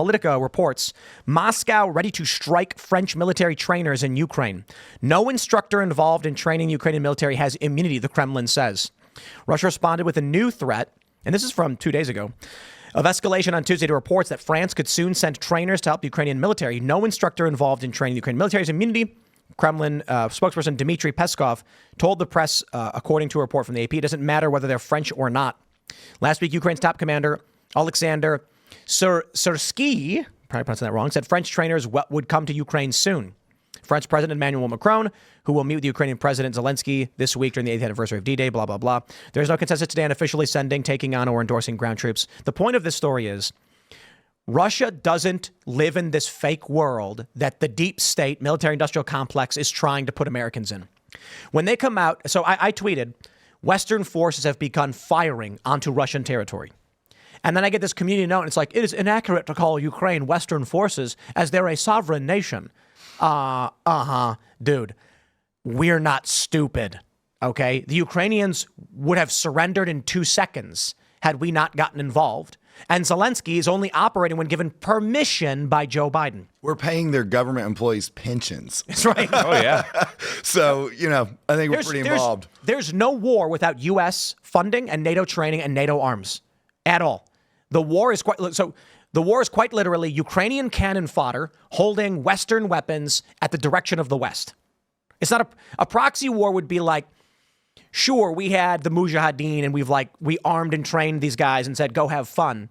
Politico reports Moscow ready to strike French military trainers in Ukraine. No instructor involved in training the Ukrainian military has immunity, the Kremlin says. Russia responded with a new threat, and this is from 2 days ago, of escalation on Tuesday to reports that France could soon send trainers to help the Ukrainian military. No instructor involved in training the Ukrainian military has immunity. Kremlin spokesperson Dmitry Peskov told the press, according to a report from the AP, it doesn't matter whether they're French or not. Last week, Ukraine's top commander, Alexander Sersky, probably pronouncing that wrong, said French trainers would come to Ukraine soon. French President Emmanuel Macron, who will meet with the Ukrainian President Zelensky this week during the 8th anniversary of D-Day, blah, blah, blah. There's no consensus today on officially sending, taking on, or endorsing ground troops. The point of this story is Russia doesn't live in this fake world that the deep state military-industrial complex is trying to put Americans in. When they come out, so I tweeted, Western forces have begun firing onto Russian territory. And then I get this community note, and it's like, it is inaccurate to call Ukraine Western forces as they're a sovereign nation. Dude, we're not stupid, okay? The Ukrainians would have surrendered in 2 seconds had we not gotten involved. And Zelensky is only operating when given permission by Joe Biden. We're paying their government employees pensions. That's right. Oh, yeah. So, I think we're pretty involved. There's no war without U.S. funding and NATO training and NATO arms at all. The war is quite literally Ukrainian cannon fodder holding Western weapons at the direction of the West. It's not a proxy war would be like, sure, we had the Mujahideen and we armed and trained these guys and said, go have fun.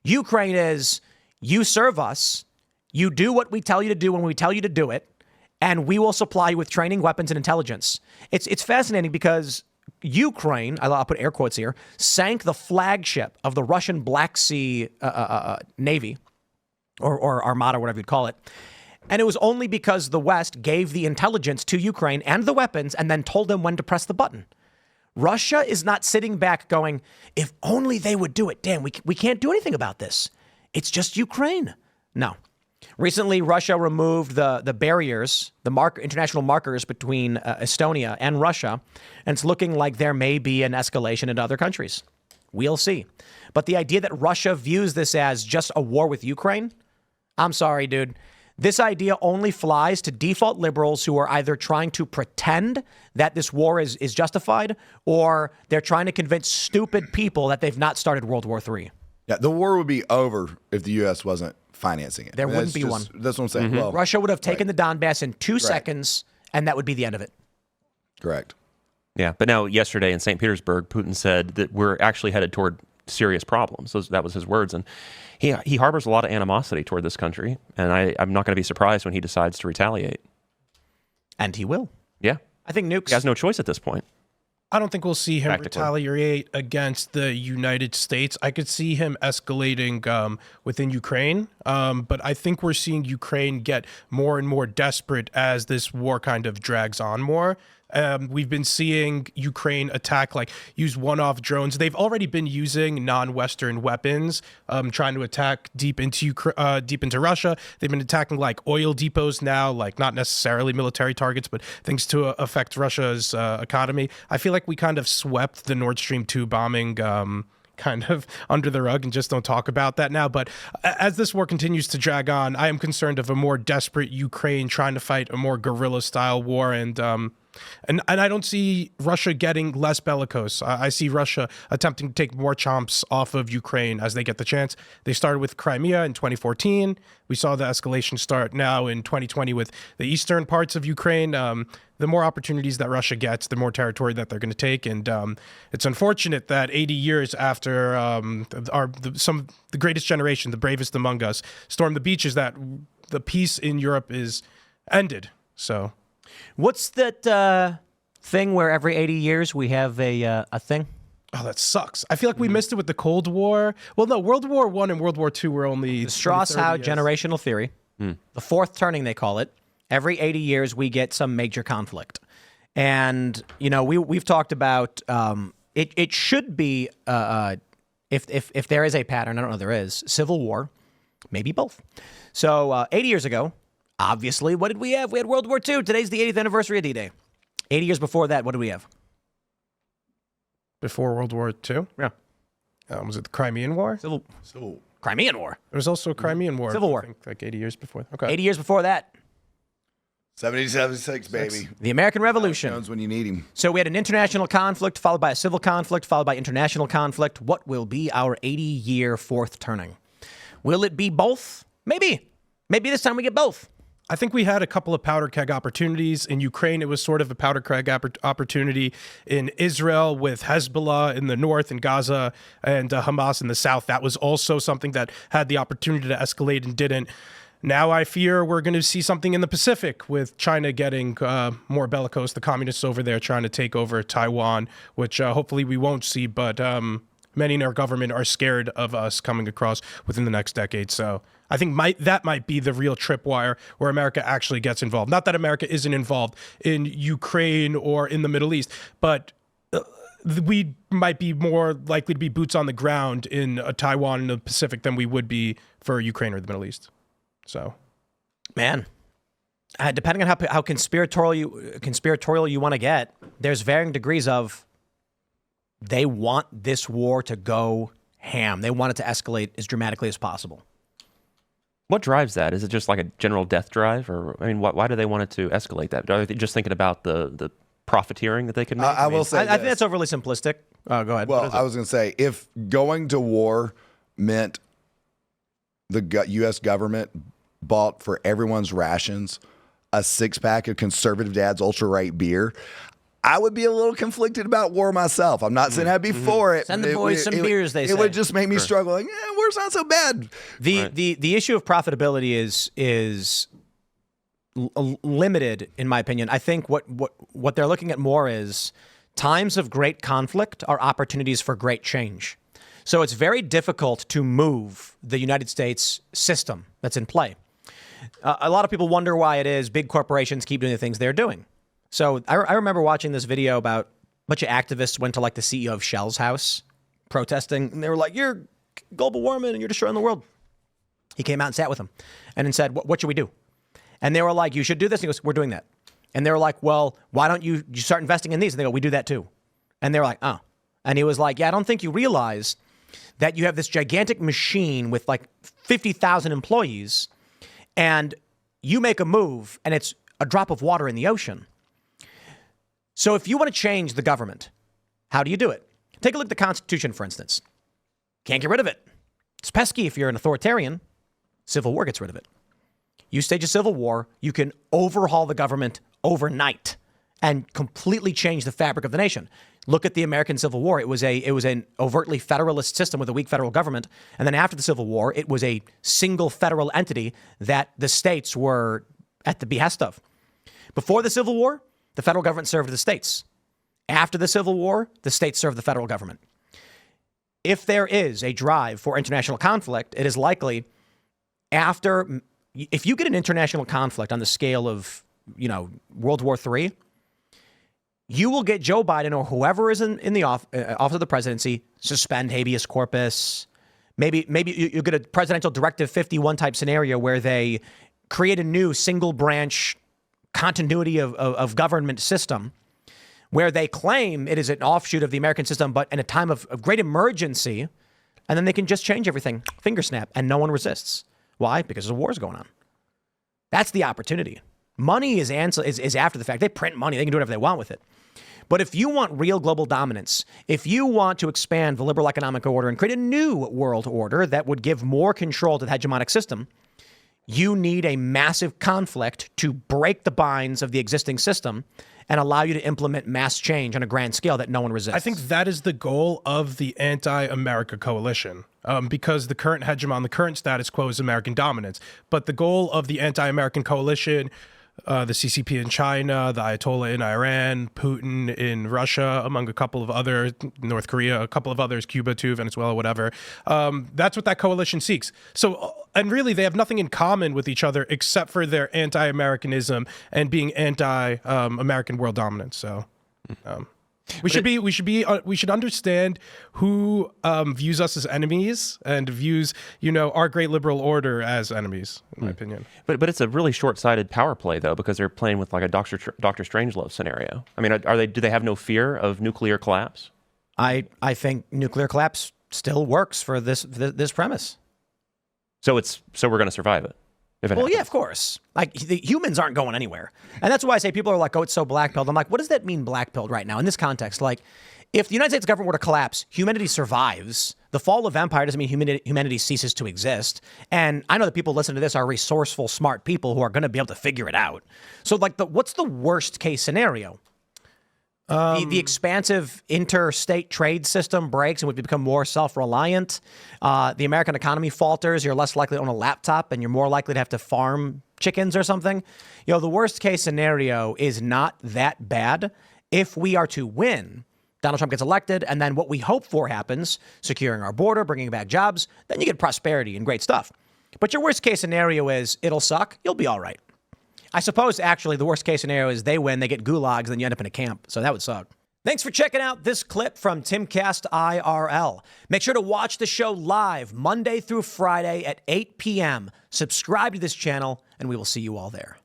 Ukraine is, you serve us, you do what we tell you to do when we tell you to do it, and we will supply you with training, weapons, and intelligence. It's fascinating because Ukraine, I'll put air quotes here, sank the flagship of the Russian Black Sea Navy, or Armada, whatever you'd call it. And it was only because the West gave the intelligence to Ukraine and the weapons and then told them when to press the button. Russia is not sitting back going, if only they would do it. Damn, we can't do anything about this. It's just Ukraine. No. Recently, Russia removed the barriers, international markers between Estonia and Russia, and it's looking like there may be an escalation into other countries. We'll see. But the idea that Russia views this as just a war with Ukraine, I'm sorry, dude. This idea only flies to default liberals who are either trying to pretend that this war is justified or they're trying to convince stupid people that they've not started World War III. Yeah, the war would be over if the U.S. wasn't financing it. There wouldn't be one. That's what I'm saying. Mm-hmm. Well, Russia would have taken the Donbass in 2 seconds, and that would be the end of it. Correct. Yeah, but now yesterday in St. Petersburg, Putin said that we're actually headed toward serious problems. That was his words. And he harbors a lot of animosity toward this country. And I'm not going to be surprised when he decides to retaliate. And he will. Yeah. I think nukes. He has no choice at this point. I don't think we'll see him retaliate against the United States. I could see him escalating within Ukraine, but I think we're seeing Ukraine get more and more desperate as this war kind of drags on more. We've been seeing Ukraine use one-off drones. They've already been using non-Western weapons, trying to attack deep into Russia. They've been attacking oil depots now, not necessarily military targets, but things to affect Russia's economy. I feel like we kind of swept the Nord Stream 2 bombing kind of under the rug and just don't talk about that now. But as this war continues to drag on, I am concerned of a more desperate Ukraine trying to fight a more guerrilla-style war, and I don't see Russia getting less bellicose. I see Russia attempting to take more chomps off of Ukraine as they get the chance. They started with Crimea in 2014. We saw the escalation start now in 2020 with the eastern parts of Ukraine. The more opportunities that Russia gets, the more territory that they're going to take. And it's unfortunate that 80 years after the greatest generation, the bravest among us, stormed the beaches, that the peace in Europe is ended. So... What's that thing where every 80 years we have a thing? Oh, that sucks. I feel like we missed it with the Cold War. Well, no, World War I and World War II were only... The Strauss-Howe generational theory. The fourth turning, they call it. Every 80 years we get some major conflict. And, we've talked about it should be, if there is a pattern, I don't know if there is, civil war, maybe both. So 80 years ago, obviously, what did we have? We had World War II. Today's the 80th anniversary of D-Day. 80 years before that, what did we have? Before World War II? Yeah. Was it the Crimean War? Civil Crimean War. There was also a Crimean War. Civil War. I think, like 80 years before. Okay. 80 years before that. 76, baby. The American Revolution. Jones when you need him. So we had an international conflict, followed by a civil conflict, followed by international conflict. What will be our 80-year fourth turning? Will it be both? Maybe. Maybe this time we get both. I think we had a couple of powder keg opportunities. In Ukraine, it was sort of a powder keg opportunity. In Israel, with Hezbollah in the north and Gaza and Hamas in the south, that was also something that had the opportunity to escalate and didn't. Now I fear we're going to see something in the Pacific with China getting more bellicose, the communists over there trying to take over Taiwan, which hopefully we won't see, but many in our government are scared of us coming across within the next decade. So I think that might be the real tripwire where America actually gets involved. Not that America isn't involved in Ukraine or in the Middle East, but we might be more likely to be boots on the ground in Taiwan and the Pacific than we would be for Ukraine or the Middle East. So, man, depending on how conspiratorial you want to get, there's varying degrees of they want this war to go ham. They want it to escalate as dramatically as possible. What drives that? Is it just like a general death drive, or I mean, why do they want it to escalate that? Are they just thinking about the profiteering that they can make? I will say, I think that's overly simplistic. Go ahead. Well, I was going to say, if going to war meant the U.S. government bought for everyone's rations a 6-pack of Conservative Dad's Ultra Right beer, I would be a little conflicted about war myself. I'm not saying I'd be for it. Send the boys some beers, they say. It would just make me struggle. Like, war's not so bad. The issue of profitability is limited, in my opinion. I think what they're looking at more is times of great conflict are opportunities for great change. So it's very difficult to move the United States system that's in play. A lot of people wonder why it is big corporations keep doing the things they're doing. So I remember watching this video about a bunch of activists went to like the CEO of Shell's house protesting, and they were like, "You're global warming and you're destroying the world." He came out and sat with them and then said, "What should we do?" And they were like, "You should do this." And he goes, "We're doing that." And they were like, "Well, why don't you start investing in these?" And they go, "We do that too." And they were like, "Oh." And he was like, "Yeah, I don't think you realize that you have this gigantic machine with like 50,000 employees, and you make a move and it's a drop of water in the ocean. So if you want to change the government, how do you do it? Take a look at the Constitution, for instance. Can't get rid of it. It's pesky if you're an authoritarian. Civil war gets rid of it. You stage a civil war, you can overhaul the government overnight and completely change the fabric of the nation. Look at the American Civil War. It was an overtly federalist system with a weak federal government. And then after the Civil War, it was a single federal entity that the states were at the behest of. Before the Civil War, the federal government served the states. After the Civil War, the states served the federal government. If there is a drive for international conflict, it is likely if you get an international conflict on the scale of, World War III, you will get Joe Biden or whoever is in the office of the presidency suspend habeas corpus. Maybe you get a presidential directive 51 type scenario where they create a new single branch continuity of government system where they claim it is an offshoot of the American system, but in a time of great emergency, and then they can just change everything, finger snap, and no one resists. Why? Because there's a war going on. That's the opportunity. Money is after the fact. They print money. They can do whatever they want with it. But if you want real global dominance, if you want to expand the liberal economic order and create a new world order that would give more control to the hegemonic system, you need a massive conflict to break the binds of the existing system and allow you to implement mass change on a grand scale that no one resists. I think that is the goal of the anti-America coalition, because the current hegemon, the current status quo is American dominance. But the goal of the anti-American coalition, the CCP in China, the Ayatollah in Iran, Putin in Russia, among a couple of others, North Korea, a couple of others, Cuba too, Venezuela, whatever. That's what that coalition seeks. So, and really, they have nothing in common with each other except for their anti-Americanism and being anti-American world dominance. So, we should understand who views us as enemies and views, our great liberal order as enemies, in my opinion. But it's a really short-sighted power play, though, because they're playing with like a Dr. Strangelove scenario. I mean, do they have no fear of nuclear collapse? I think nuclear collapse still works for this premise. So we're going to survive it. If it Well, happens. yeah, of course. Like, the humans aren't going anywhere. And that's why I say people are like, oh, it's so black-pilled. I'm like, what does that mean, black-pilled, right now in this context? Like, if the United States government were to collapse, humanity survives. The fall of empire doesn't mean humanity ceases to exist. And I know that people listening to this are resourceful, smart people who are going to be able to figure it out. So, like, what's the worst case scenario? The expansive interstate trade system breaks and we become more self-reliant. The American economy falters. You're less likely to own a laptop and you're more likely to have to farm chickens or something. You know, the worst case scenario is not that bad if we are to win. Donald Trump gets elected, and then what we hope for happens, securing our border, bringing back jobs, then you get prosperity and great stuff. But your worst case scenario is it'll suck. You'll be all right. I suppose, actually, the worst case scenario is they win, they get gulags, then you end up in a camp. So that would suck. Thanks for checking out this clip from Timcast IRL. Make sure to watch the show live Monday through Friday at 8 p.m. Subscribe to this channel, and we will see you all there.